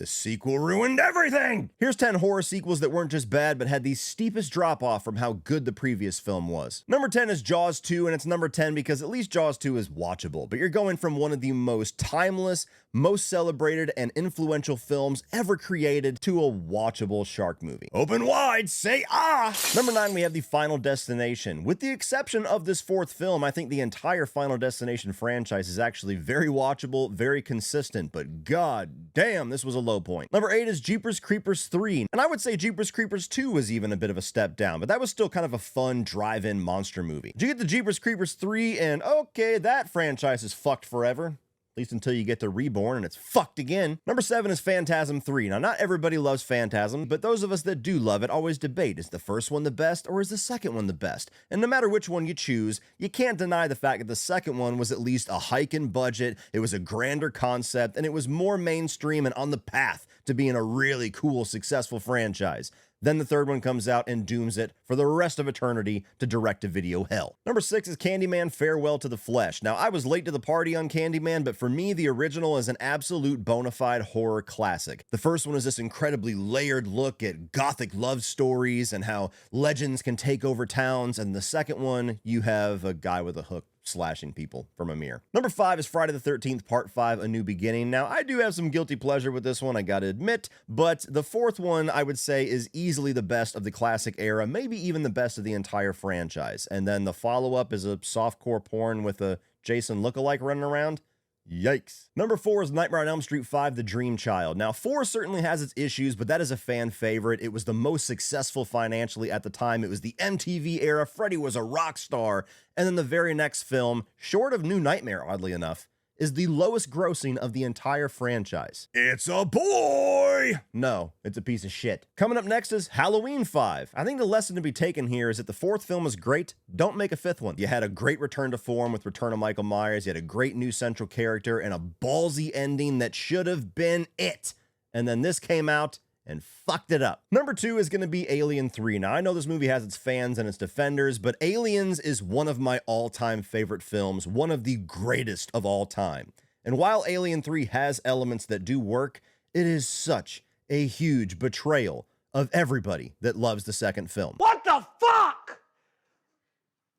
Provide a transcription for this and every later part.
The sequel ruined everything! Here's 10 horror sequels that weren't just bad, but had the steepest drop-off from how good the previous film was. Number 10 is Jaws 2, and it's number 10 because at least Jaws 2 is watchable, but you're going from one of the most timeless, most celebrated, and influential films ever created to a watchable shark movie. Open wide, say ah! Number 9, we have The Final Destination. With the exception of this fourth film, I think the entire Final Destination franchise is actually very watchable, very consistent, but god damn, this was a low point. Number 8 is Jeepers Creepers 3, and I would say Jeepers Creepers 2 was even a bit of a step down, but that was still kind of a fun drive-in monster movie. You get the Jeepers Creepers 3, and okay, that franchise is fucked forever. At least until you get to Reborn and it's fucked again. Number 7 is Phantasm 3. Now, not everybody loves Phantasm, but those of us that do love it always debate, is the first one the best or is the second one the best? And no matter which one you choose, you can't deny the fact that the second one was at least a hike in budget, it was a grander concept, and it was more mainstream and on the path to being a really cool, successful franchise. Then the third one comes out and dooms it for the rest of eternity to direct-to-video hell. Number 6 is Candyman Farewell to the Flesh. Now, I was late to the party on Candyman, but for me, the original is an absolute bona fide horror classic. The first one is this incredibly layered look at gothic love stories and how legends can take over towns, and the second one, you have a guy with a hook slashing people from a mirror. Number 5 is Friday the 13th, Part 5, A New Beginning. Now, I do have some guilty pleasure with this one, I gotta admit, but the fourth one, I would say, is easily the best of the classic era, maybe even the best of the entire franchise. And then the follow-up is a softcore porn with a Jason lookalike running around. Yikes. Number 4 is Nightmare on Elm Street 5, The Dream Child. Now, 4 certainly has its issues, but that is a fan favorite. It was the most successful financially at the time. It was the MTV era. Freddy was a rock star. And then the very next film, short of New Nightmare, oddly enough, is the lowest grossing of the entire franchise. It's a boy! No, it's a piece of shit. Coming up next is Halloween 5. I think the lesson to be taken here is that the fourth film is great, don't make a fifth one. You had a great return to form with Return of Michael Myers, you had a great new central character, and a ballsy ending that should have been it. And then this came out and fucked it up. Number 2 is going to be Alien 3. Now, I know this movie has its fans and its defenders, but Aliens is one of my all-time favorite films, one of the greatest of all time. And while Alien 3 has elements that do work, it is such a huge betrayal of everybody that loves the second film. What the fuck?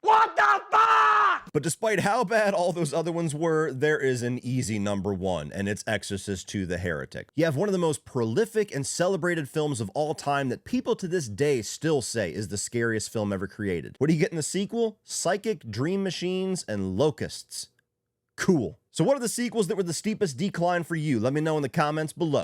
What the fuck? But despite how bad all those other ones were, there is an easy number 1, and it's Exorcist II: The Heretic. You have one of the most prolific and celebrated films of all time that people to this day still say is the scariest film ever created. What do you get in the sequel? Psychic dream machines and locusts. Cool. So what are the sequels that were the steepest decline for you? Let me know in the comments below.